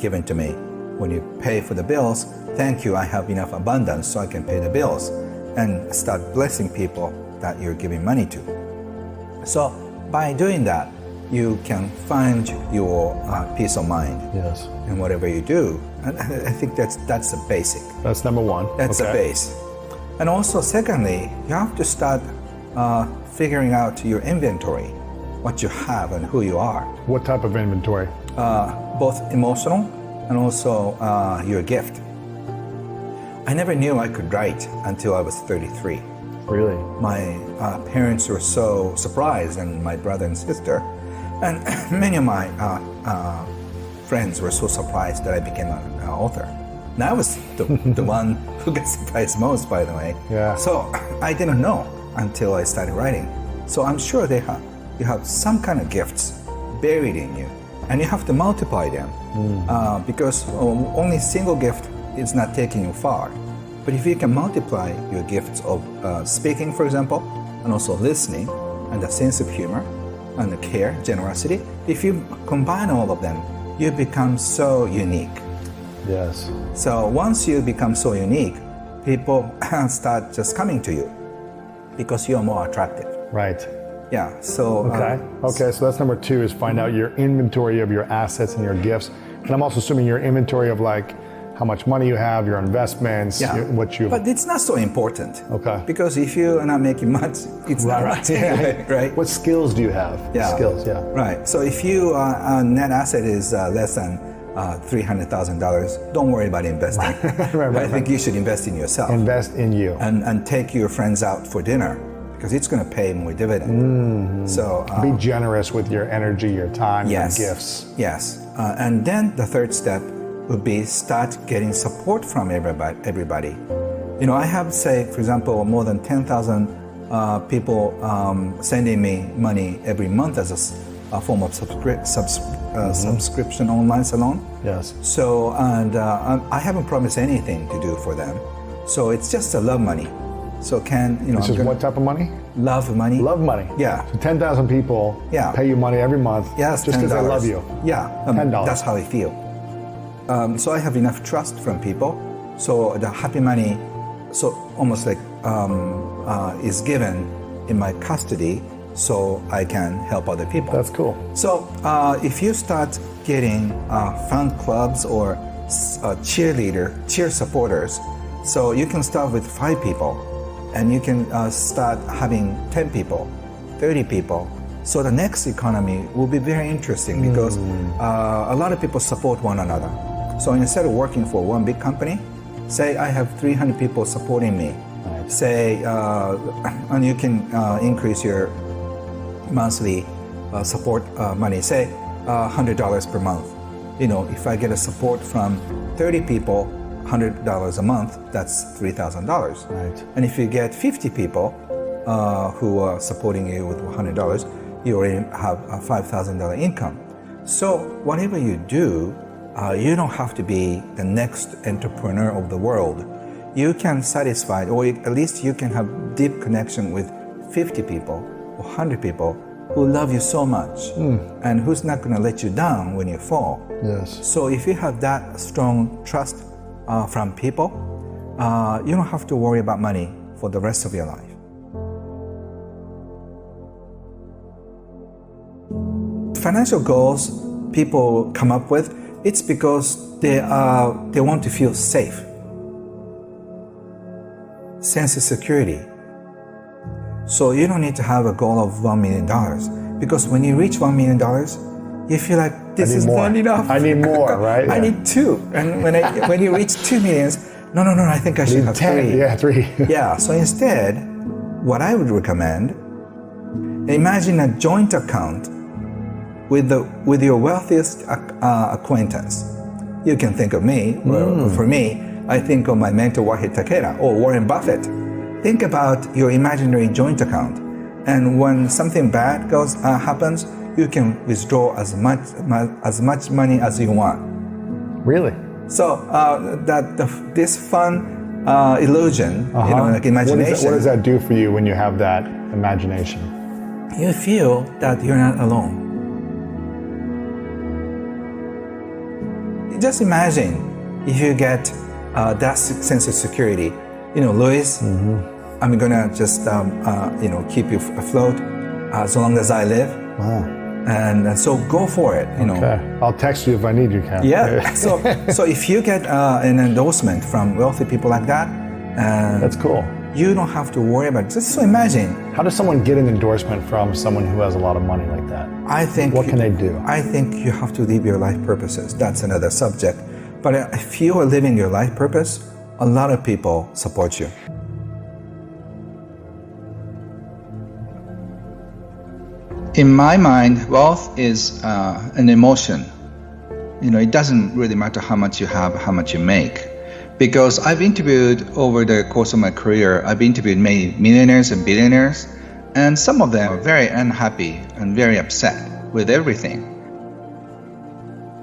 given to me. When you pay for the bills, thank you, I have enough abundance so I can pay the bills, and start blessing people that you're giving money to. So by doing that, you can find your peace of mind in whatever you do. And I think that's the basic. That's number one. That's the base. And also, secondly, you have to start figuring out your inventory, what you have and who you are. What type of inventory? Both emotional and also your gift. I never knew I could write until I was 33. Really? My parents were so surprised, and my brother and sister, and many of my friends were so surprised that I became an author. And I was the one who got surprised most, by the way. Yeah. So I didn't know until I started writing. So I'm sure you have some kind of gifts buried in you, and you have to multiply them because only single gift is not taking you far. But if you can multiply your gifts of speaking, for example, and also listening, and a sense of humor, and the care, generosity, if you combine all of them, you become so unique. Yes. So once you become so unique, people start just coming to you because you are more attractive. Right. Yeah. So okay. So that's number two, is find out your inventory of your assets and your gifts. And I'm also assuming your inventory of like how much money you have, your investments, what you. But it's not so important. Okay. Because if you are not making much, it's not much anyway, right? What skills do you have? Yeah. Skills. Yeah. Right. So if your net asset is less than $300,000, don't worry about investing. I think you should invest in yourself. Invest in you. And take your friends out for dinner, because it's going to pay more dividend. Mm-hmm. So be generous with your energy, your time, your gifts. Yes. And then the third step would be start getting support from everybody. You know, I have, say, for example, more than 10,000 people sending me money every month as a form of subscription online salon. Yes. So, and I haven't promised anything to do for them. So it's just a love money. So This is what type of money? Love money. Love money. Yeah. So 10,000 people pay you money every month. Yes, just because they love you. Yeah. $10. That's how I feel. So I have enough trust from people. So the happy money, so almost like is given in my custody, so I can help other people. That's cool. So if you start getting fan clubs or cheer supporters, so you can start with 5 people, and you can start having 10 people, 30 people. So the next economy will be very interesting because a lot of people support one another. So instead of working for one big company, say I have 300 people supporting me. Right. Say, and you can increase your monthly support money, say $100 per month. You know, if I get a support from 30 people, $100 a month, that's $3,000. Right. And if you get 50 people who are supporting you with $100, you already have a $5,000 income. So whatever you do, you don't have to be the next entrepreneur of the world. You can satisfy, or at least you can have deep connection with 50 people or 100 people who love you so much and who's not going to let you down when you fall. Yes. So if you have that strong trust from people, you don't have to worry about money for the rest of your life. Financial goals people come up with, it's because they want to feel safe. Sense of security. So you don't need to have a goal of $1 million, because when you reach $1 million, you feel like this is not enough. I need more, right? I need 2. And when you reach 2 millions, no, I think I should have 10. 3. Yeah, 3. Yeah, so instead, what I would recommend, imagine a joint account with your wealthiest acquaintance. You can think of me, or for me, I think of my mentor Wahid Takeda or Warren Buffett. Think about your imaginary joint account, and when something bad happens, you can withdraw as much money as you want. Really? So this fun illusion, like imagination. What does that do for you when you have that imagination? You feel that you're not alone. just imagine if you get that sense of security. Louis, I'm gonna just keep you afloat as long as I live. Wow. And so go for it. Okay. I'll text you if I need you, Ken. Yeah. so if you get an endorsement from wealthy people like that, that's cool. You don't have to worry about it. Just so imagine. How does someone get an endorsement from someone who has a lot of money like that? What can they do? I think you have to live your life purposes. That's another subject. But if you are living your life purpose, a lot of people support you. In my mind, wealth is an emotion. It doesn't really matter how much you have, how much you make. Because I've interviewed over the course of my career, I've interviewed many millionaires and billionaires, and some of them are very unhappy and very upset with everything.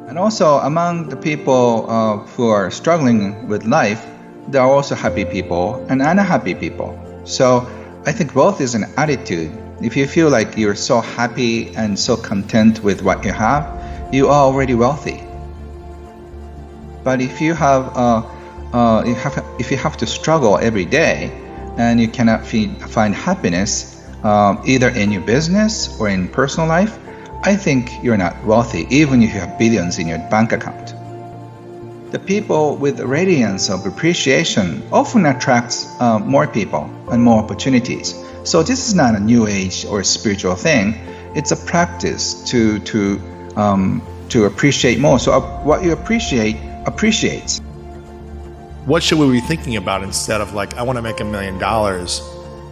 And also among the people who are struggling with life, there are also happy people and unhappy people. So I think wealth is an attitude. If you feel like you're so happy and so content with what you have, you are already wealthy. But if you have if you have to struggle every day and you cannot find happiness either in your business or in personal life, I think you're not wealthy, even if you have billions in your bank account. The people with the radiance of appreciation often attracts more people and more opportunities. So this is not a new age or a spiritual thing. It's a practice to appreciate more. So what you appreciate appreciates. What should we be thinking about instead of like, I want to make $1 million?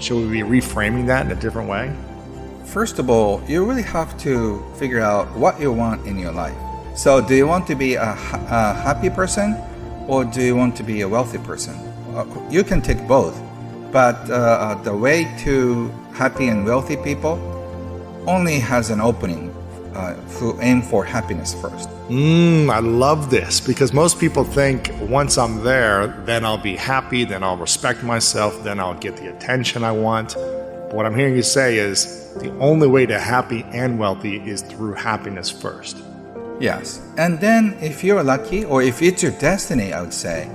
Should we be reframing that in a different way? First of all, you really have to figure out what you want in your life. So do you want to be a happy person, or do you want to be a wealthy person? You can take both, but the way to happy and wealthy people only has an opening who aim for happiness first. I love this, because most people think once I'm there, then I'll be happy, then I'll respect myself, then I'll get the attention I want. But what I'm hearing you say is the only way to happy and wealthy is through happiness first. Yes, and then if you're lucky, or if it's your destiny, I would say,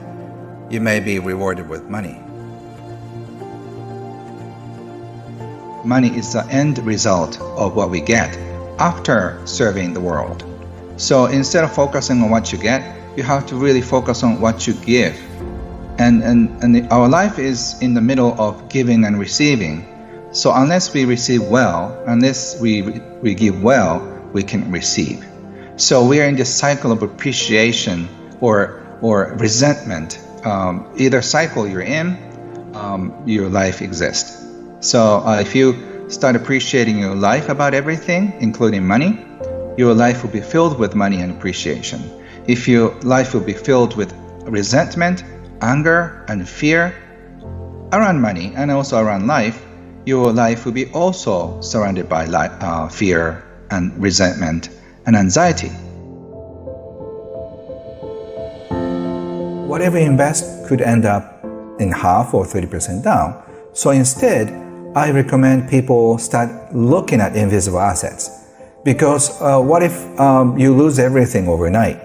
you may be rewarded with money. Money is the end result of what we get after serving the world. So instead of focusing on what you get, you have to really focus on what you give. And our life is in the middle of giving and receiving. So unless we receive well, unless we give well, we can receive. So we are in this cycle of appreciation or resentment. Either cycle you're in, your life exists. So if you start appreciating your life about everything, including money, your life will be filled with money and appreciation. If your life will be filled with resentment, anger, and fear around money and also around life, your life will be also surrounded by fear and resentment and anxiety. Whatever you invest could end up in half or 30% down. So instead, I recommend people start looking at invisible assets. Because what if you lose everything overnight?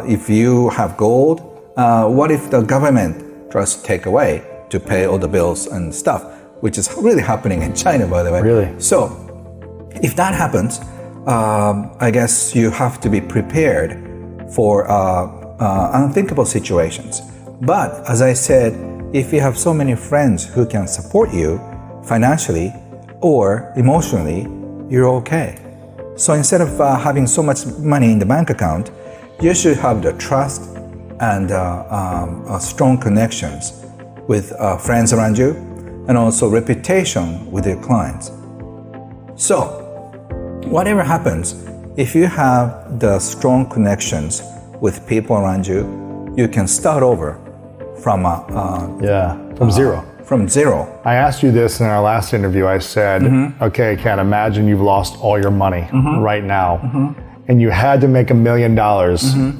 If you have gold, what if the government tries to take away to pay all the bills and stuff, which is really happening in China, by the way. Really? So if that happens, I guess you have to be prepared for unthinkable situations. But as I said, if you have so many friends who can support you financially or emotionally, you're okay. So instead of having so much money in the bank account, you should have the trust and strong connections with friends around you, and also reputation with your clients. So whatever happens, if you have the strong connections with people around you, you can start over from zero. From zero. I asked you this in our last interview. I said, okay, Ken, imagine you've lost all your money right now, and you had to make $1 million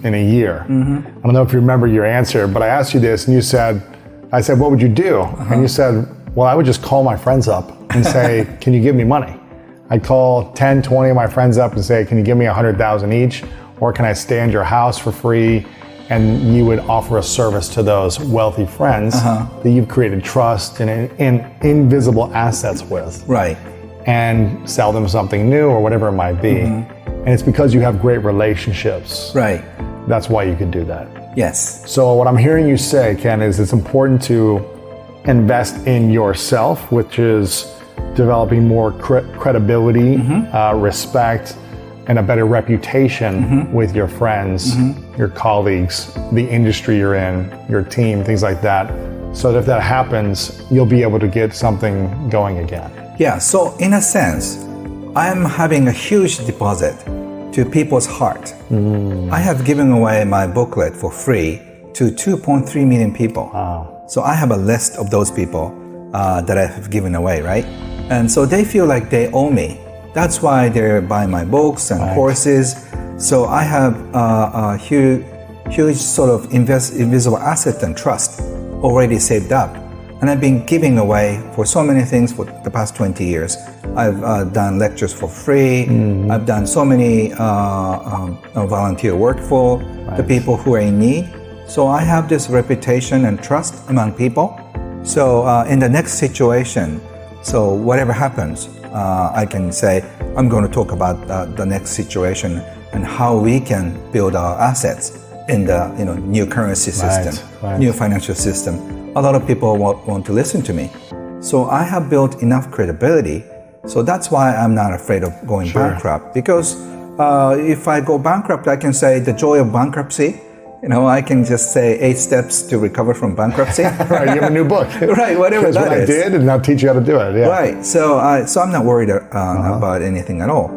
in a year. I don't know if you remember your answer, but I asked you this, and you said, I said, what would you do? And you said, well, I would just call my friends up and say, can you give me money? I'd call 10, 20 of my friends up and say, can you give me $100,000 each? Or can I stay in your house for free? And you would offer a service to those wealthy friends that you've created trust and invisible assets with. Right. And sell them something new or whatever it might be. And it's because you have great relationships. Right. That's why you could do that. Yes. So what I'm hearing you say, Ken, is it's important to invest in yourself, which is developing more credibility, respect, and a better reputation with your friends, your colleagues, the industry you're in, your team, things like that. So that if that happens, you'll be able to get something going again. Yeah, so in a sense, I'm having a huge deposit to people's heart. I have given away my booklet for free to 2.3 million people. Wow. So I have a list of those people that I have given away, right? And so they feel like they owe me. That's why they're buying my books and courses. So I have a huge sort of invisible asset and trust already saved up. And I've been giving away for so many things for the past 20 years. I've done lectures for free. I've done so many volunteer work for the people who are in need. So I have this reputation and trust among people. So in the next situation, so whatever happens, I can say, I'm going to talk about the next situation and how we can build our assets in the new currency system, new financial system. A lot of people want to listen to me. So I have built enough credibility. So that's why I'm not afraid of going bankrupt. Because if I go bankrupt, I can say the joy of bankruptcy. I can just say 8 steps to recover from bankruptcy. Right, you have a new book. Right, whatever Here's that what is. I did, and I'll teach you how to do it. Yeah. Right, so I'm not worried about anything at all.